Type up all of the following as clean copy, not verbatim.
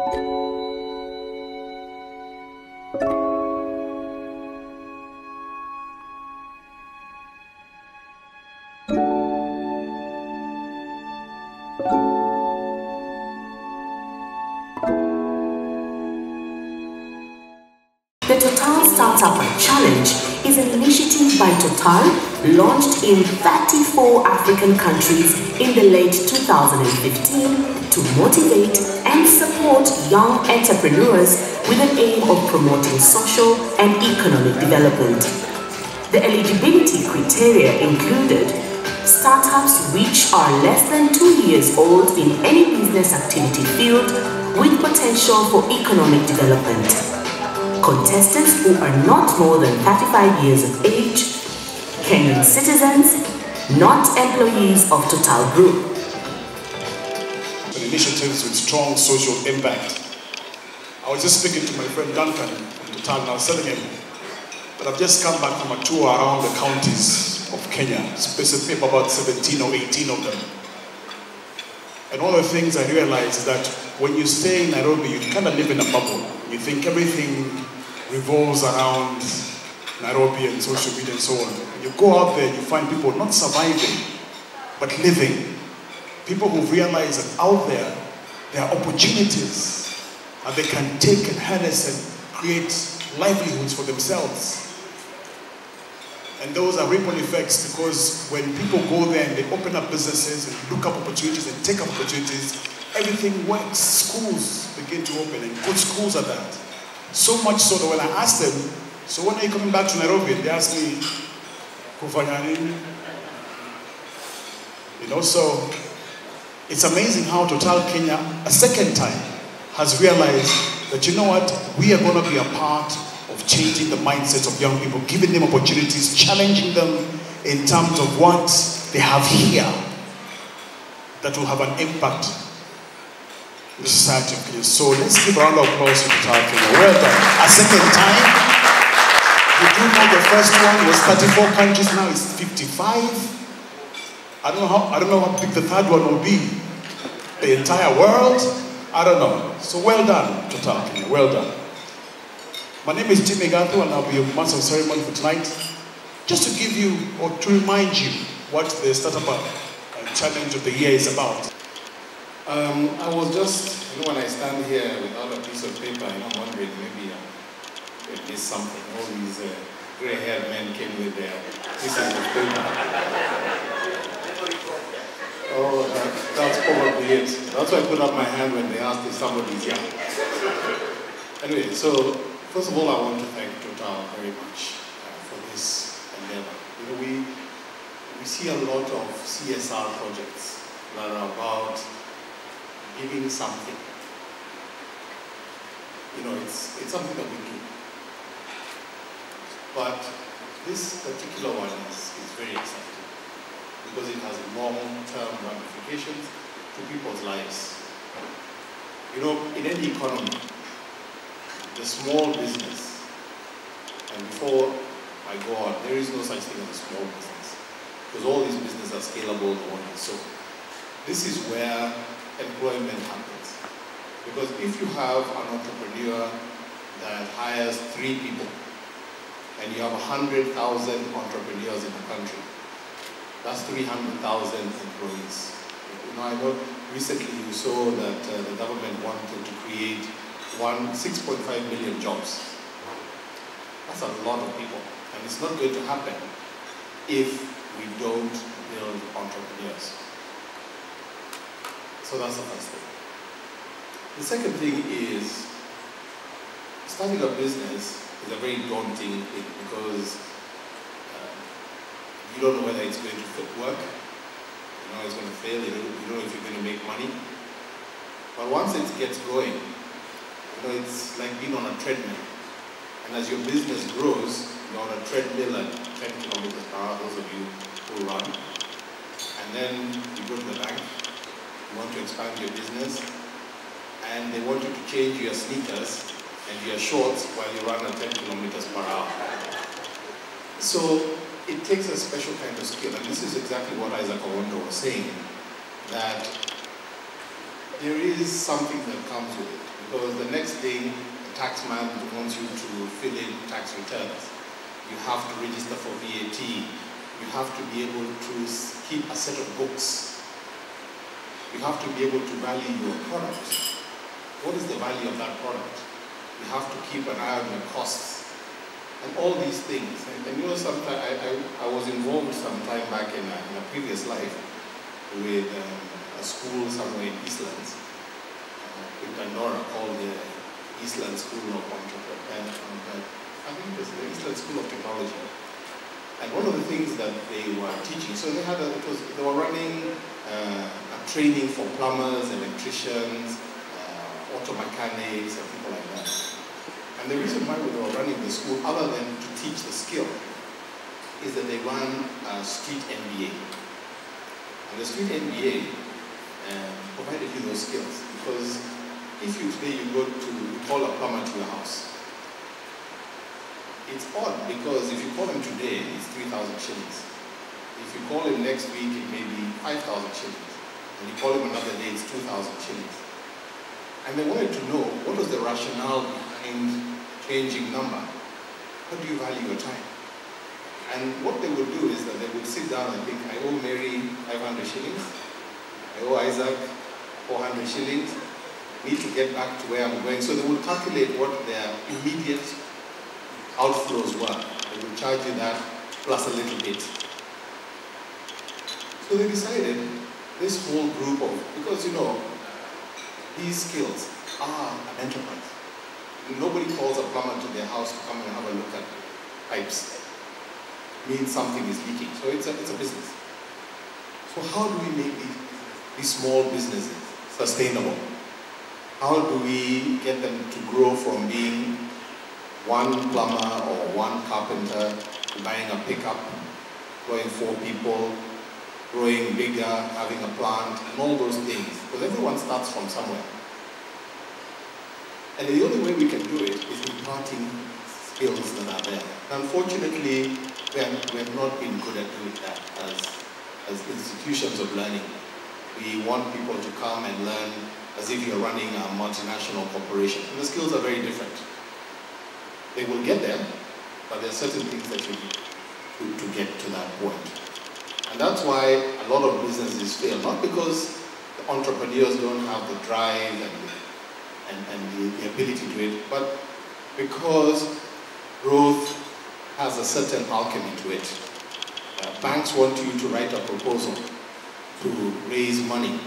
The Total Startup Challenge is an initiative by Total launched in 34 African countries in the late 2015 to motivate and support young entrepreneurs with an aim of promoting social and economic development. The eligibility criteria included startups which are less than 2 years old in any business activity field with potential for economic development. Contestants who are not more than 35 years of age, Kenyan citizens, not employees of Total Group. Initiatives with strong social impact. I was just speaking to my friend Duncan from Total and I was telling him that I've just come back from a tour around the counties of Kenya, specifically about 17 or 18 of them. And one of the things I realized is that when you stay in Nairobi, you kind of live in a bubble. You think everything revolves around Nairobi and social media and so on. When you go out there, you find people not surviving, but living. People who realize that out there are opportunities and they can take and harness and create livelihoods for themselves. And those are ripple effects because when people go there and they open up businesses and look up opportunities and take up opportunities, everything works. Schools begin to open and good schools are that. So much so that when I ask them, so when are you coming back to Nairobi? They ask me, kufanya nini? You know, so it's amazing how Total Kenya, a second time, has realized that, you know what, we are going to be a part of changing the mindsets of young people, giving them opportunities, challenging them in terms of what they have here that will have an impact in the society of Kenya. So let's give a round of applause to Total Kenya. Well done. A second time. You do know the first one was 34 countries, now it's 55. I don't know how big the third one will be. The entire world? I don't know. So well done, Total Kenya. Well done. My name is Tim Megatho and I'll be your master of ceremony for tonight. Just to give you, or to remind you, what the Startup Challenge of the Year is about. I was just, when I stand here without a piece of paper, I'm wondering maybe I missed something. All these gray-haired men came with their pieces of paper. Oh, that's probably it. That's why I put up my hand when they asked if somebody's young. Anyway, so first of all, I want to thank Total very much for this endeavor. You know, we see a lot of CSR projects that are about giving something. You know, it's something that we do. But this particular one is very exciting because it has long-term ramifications to people's lives. You know, in any economy, the small business, and before I go on, there is no such thing as a small business because all these businesses are scalable and on and so. This is where employment happens. Because if you have an entrepreneur that hires 3 people and you have 100,000 entrepreneurs in the country, that's 300,000 employees. You know, I know recently you saw that the government wanted to create 6.5 million jobs. That's a lot of people. And it's not going to happen if we don't build entrepreneurs. So that's the first thing. The second thing is, starting a business is a very daunting thing because you don't know whether it's going to work, you know it's going to fail, you don't know if you're going to make money. But once it gets going, you know, it's like being on a treadmill. And as your business grows, you're on a treadmill at 10 kilometers per hour, those of you who run. And then you go to the bank, you want to expand your business, and they want you to change your sneakers and your shorts while you run at 10 kilometers per hour. So it takes a special kind of skill, and this is exactly what Isaac Owondo was saying, that there is something that comes with it. because the next thing, the taxman wants you to fill in tax returns. You have to register for VAT. You have to be able to keep a set of books. You have to be able to value your product. What is the value of that product? You have to keep an eye on your costs. And all these things. And you know, sometimes I was involved some time back in a previous life with a school somewhere in Eastlands, in Pandora, called the Eastland School of Entrepreneurship. I think it's the Eastland School of Technology. And one of the things that they were teaching, so they were running a training for plumbers, electricians, auto mechanics, and people like that. And the reason why they were running the school, other than to teach the skill, is that they run a street MBA. And the street MBA provided you those skills, because if today you call a plumber to your house, it's odd, because if you call him today, it's 3,000 shillings. If you call him next week, it may be 5,000 shillings. And you call him another day, it's 2,000 shillings. And they wanted to know, what was the rationale behind changing number? How do you value your time? And what they would do is that they would sit down and think, I owe Mary 500 shillings. I owe Isaac 400 shillings. I need to get back to where I'm going. So they would calculate what their immediate outflows were. They would charge you that plus a little bit. So they decided this whole group of, because you know, these skills are an enterprise. Nobody calls a plumber to their house to come and have a look at pipes. It means something is leaking. So it's a business. So how do we make these small businesses sustainable? How do we get them to grow from being one plumber or one carpenter to buying a pickup, employing 4 people, growing bigger, having a plant, and all those things? Because everyone starts from somewhere. And the only way we can do it is imparting skills that are there. Unfortunately, we have not been good at doing that as institutions of learning. We want people to come and learn as if you're running a multinational corporation. And the skills are very different. They will get there, but there are certain things that you need to get to that point. And that's why a lot of businesses fail, not because the entrepreneurs don't have the drive and the ability to do it, but because growth has a certain alchemy to it. Banks want you to write a proposal to raise money.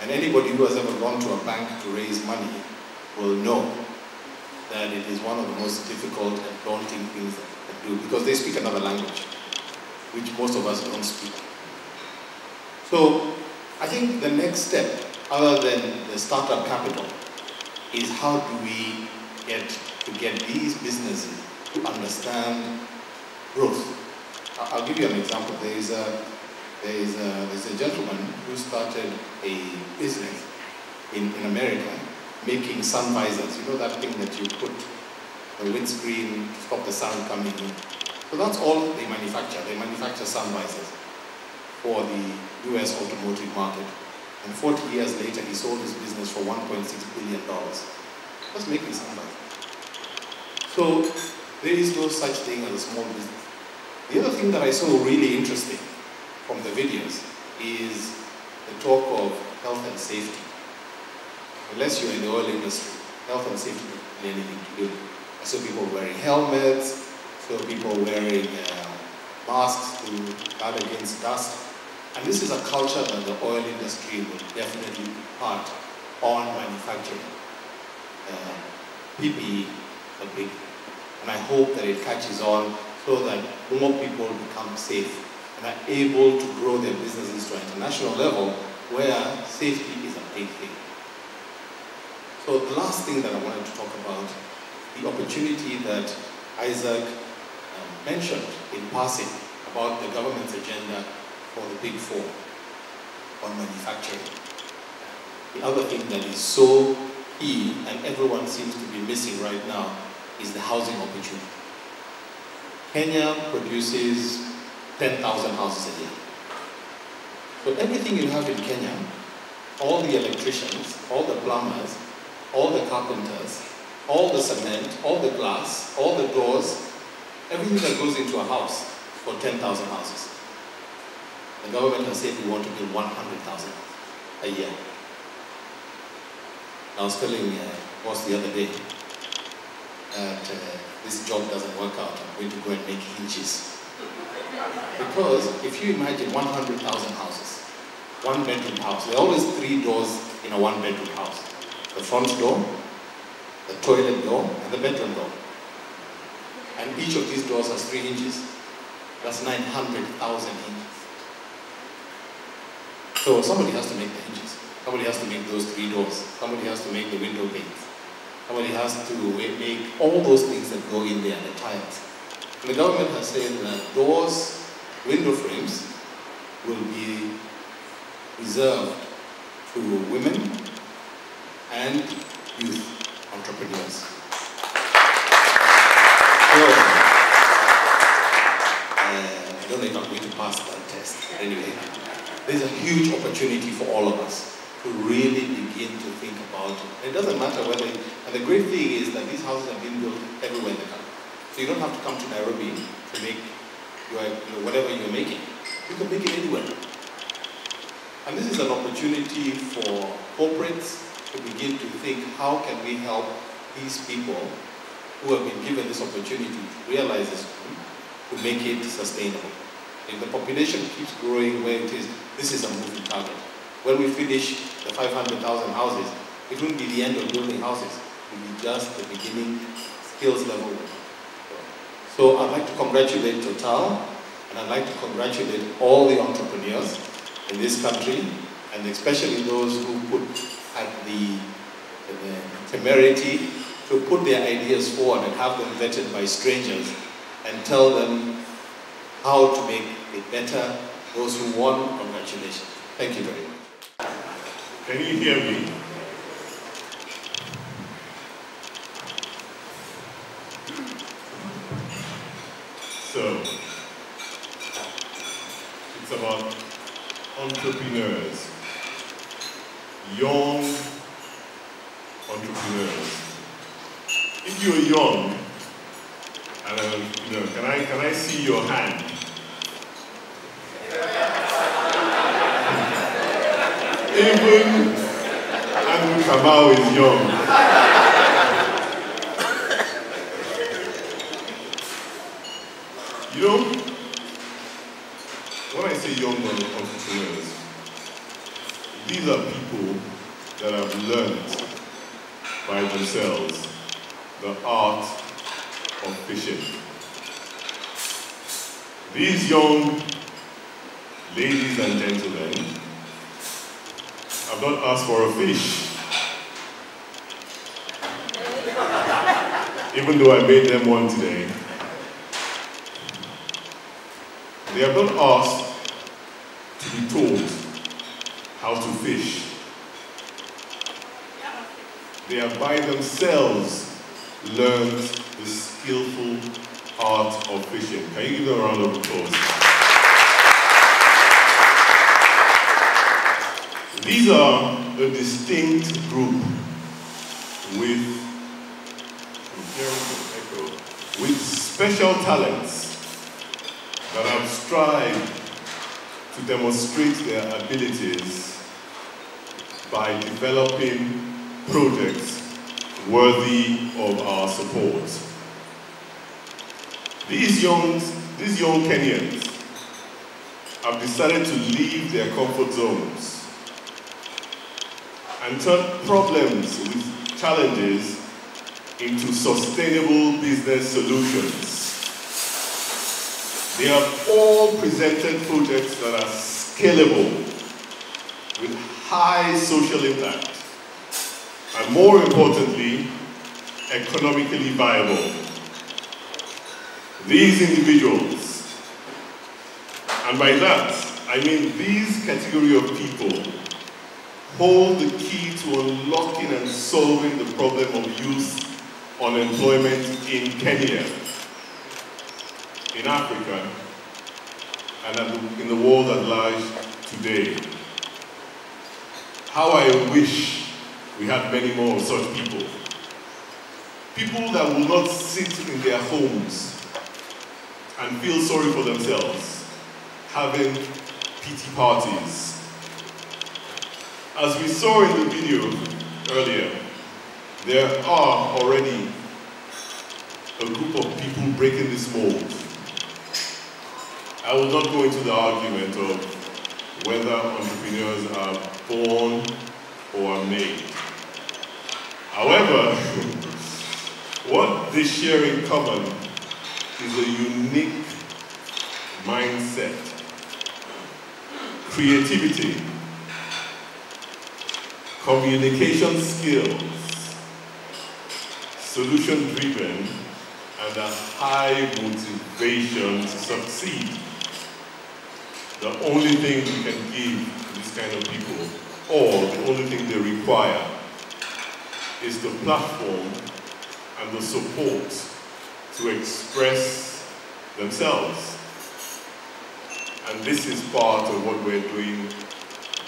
And anybody who has ever gone to a bank to raise money will know that it is one of the most difficult and daunting things that they do, because they speak another language, which most of us don't speak. So I think the next step, other than the startup capital, is how do we get these businesses to understand growth. I'll give you an example. There's a gentleman who started a business in America making sun visors. You know that thing that you put the windscreen to stop the sun coming in. So that's all they manufacture. They manufacture sun visors for the US automotive market. And 40 years later, he sold his business for $1.6 billion. Just making sun visors. So there is no such thing as a small business. The other thing that I saw really interesting from the videos is the talk of health and safety. Unless you're in the oil industry, health and safety don't have anything to do. I saw people wearing helmets, I saw people wearing masks to guard against dust. And this is a culture that the oil industry will definitely impart on manufacturing. PPE is a big, and I hope that it catches on so that more people become safe and are able to grow their businesses to an international level where safety is a big thing. So the last thing that I wanted to talk about, the opportunity that Isaac mentioned in passing about the government's agenda for the Big Four on manufacturing. The other thing that is so key and everyone seems to be missing right now is the housing opportunity. Kenya produces 10,000 houses a year. So everything you have in Kenya, all the electricians, all the plumbers, all the carpenters, all the cement, all the glass, all the doors, everything that goes into a house for 10,000 houses. The government has said we want to build 100,000 a year. I was telling boss the other day that this job doesn't work out. I'm going to go and make hinges. Because if you imagine 100,000 houses, one bedroom house, there are always 3 doors in a one bedroom house. The front door, the toilet door, and the bedroom door. And each of these doors has 3 hinges. That's 900,000 hinges. So somebody has to make the hinges. Somebody has to make those 3 doors. Somebody has to make the window panes. Somebody has to make all those things that go in there, the tiles. And the government has said that doors, window frames, will be reserved to women and youth entrepreneurs. So, I don't know if I'm going to pass that test. Anyway, there's a huge opportunity for all of us to really begin to think about it. It doesn't matter whether, and the great thing is that these houses have been built everywhere in the country. So you don't have to come to Nairobi to make your, whatever you're making. You can make it anywhere. And this is an opportunity for corporates to begin to think, how can we help these people who have been given this opportunity to realize this, to make it sustainable. If the population keeps growing where it is, this is a moving target. When we finish the 500,000 houses, it won't be the end of building houses. It will be just the beginning, skills level. So I'd like to congratulate Total, and I'd like to congratulate all the entrepreneurs in this country, and especially those who had the temerity to put their ideas forward and have them vetted by strangers and tell them how to make it better. Those who won, congratulations. Thank you very much. Can you hear me? So, it's about entrepreneurs, young entrepreneurs. If you're young, and can I see your hand? Even Andrew Kamau is young. You know, when I say young entrepreneurs, these are people that have learned by themselves the art of fishing. These young ladies and gentlemen have not asked for a fish, even though I made them one today. They have not asked to be told how to fish. They have by themselves learned the skillful art of fishing. Can you give them a round of applause? These are a distinct group with special talents that have strived to demonstrate their abilities by developing projects worthy of our support. These young Kenyans have decided to leave their comfort zones and turn problems with challenges into sustainable business solutions. They have all presented projects that are scalable, with high social impact, and more importantly, economically viable. These individuals, and by that, I mean these category of people, hold the key to unlocking and solving the problem of youth unemployment in Kenya, in Africa, and in the world at large today. How I wish we have many more such people. People that will not sit in their homes and feel sorry for themselves, having pity parties. As we saw in the video earlier, there are already a group of people breaking this mold. I will not go into the argument of whether entrepreneurs are born or are made. However, what they share in common is a unique mindset, creativity, communication skills, solution-driven, and a high motivation to succeed. The only thing we can give to this kind of people, or the only thing they require, is the platform and the support to express themselves. And this is part of what we're doing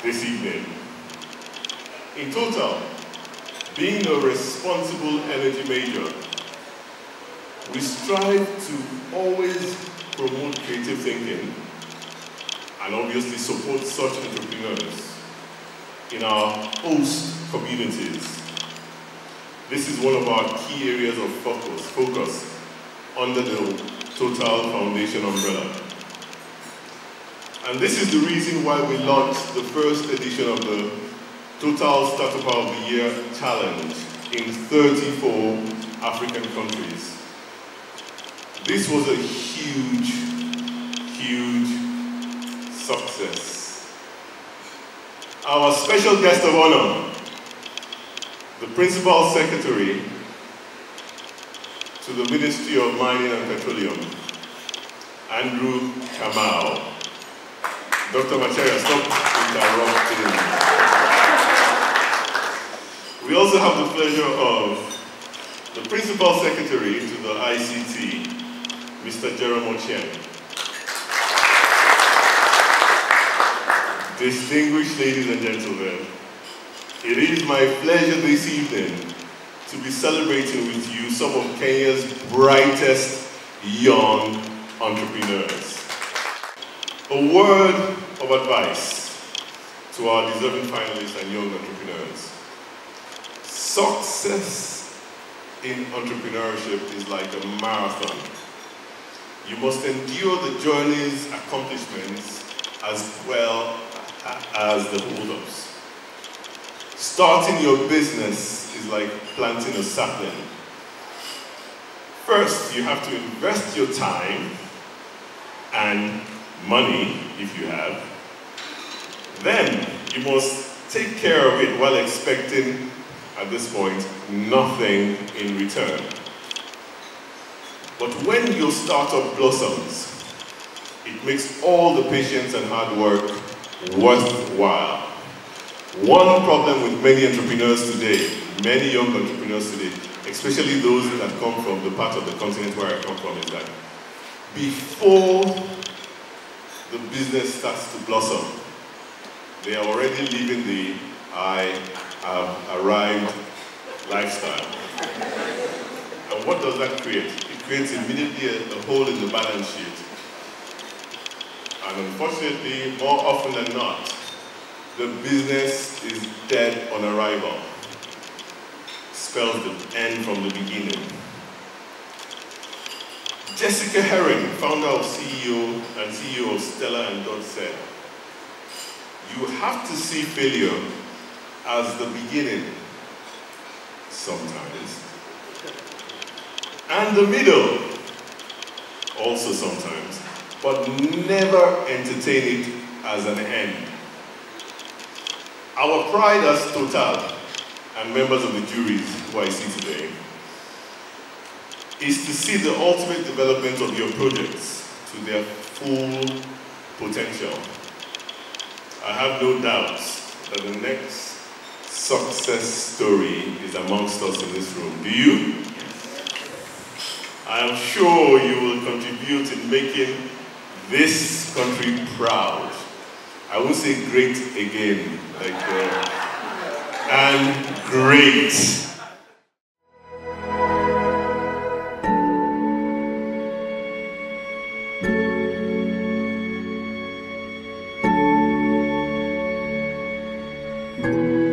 this evening. In total, being a responsible energy major, we strive to always promote creative thinking and obviously support such entrepreneurs in our host communities. This is one of our key areas of focus under the Total Foundation umbrella. And this is the reason why we launched the first edition of the Total Startup of the Year Challenge in 34 African countries. This was a huge, huge success. Our special guest of honor, the Principal Secretary to the Ministry of Mining and Petroleum, Andrew Kamau. Dr. Macharia, stop interrupting. We also have the pleasure of the Principal Secretary to the ICT, Mr. Jerome Ochieng. Distinguished ladies and gentlemen, it is my pleasure this evening to be celebrating with you some of Kenya's brightest young entrepreneurs. A word of advice to our deserving finalists and young entrepreneurs. Success in entrepreneurship is like a marathon. You must endure the journey's accomplishments as well as the hold-ups. Starting your business is like planting a sapling. First, you have to invest your time and money, if you have. Then, you must take care of it while expecting, at this point, nothing in return. But when your startup blossoms, it makes all the patience and hard work worthwhile. One problem with many entrepreneurs today, many young entrepreneurs today, especially those that come from the part of the continent where I come from, is that before the business starts to blossom, they are already living the I have arrived lifestyle. And what does that create? It creates immediately a hole in the balance sheet. And unfortunately, more often than not, the business is dead on arrival. Spells the end from the beginning. Jessica Herring, founder of CEO of Stella & Dot said, you have to see failure as the beginning sometimes, and the middle also sometimes, but never entertain it as an end. Our pride as Total and members of the juries who I see today is to see the ultimate development of your projects to their full potential. I have no doubts that the next success story is amongst us in this room. Do you? I am sure you will contribute in making this country proud. I won't say great again, and Great. Thank you.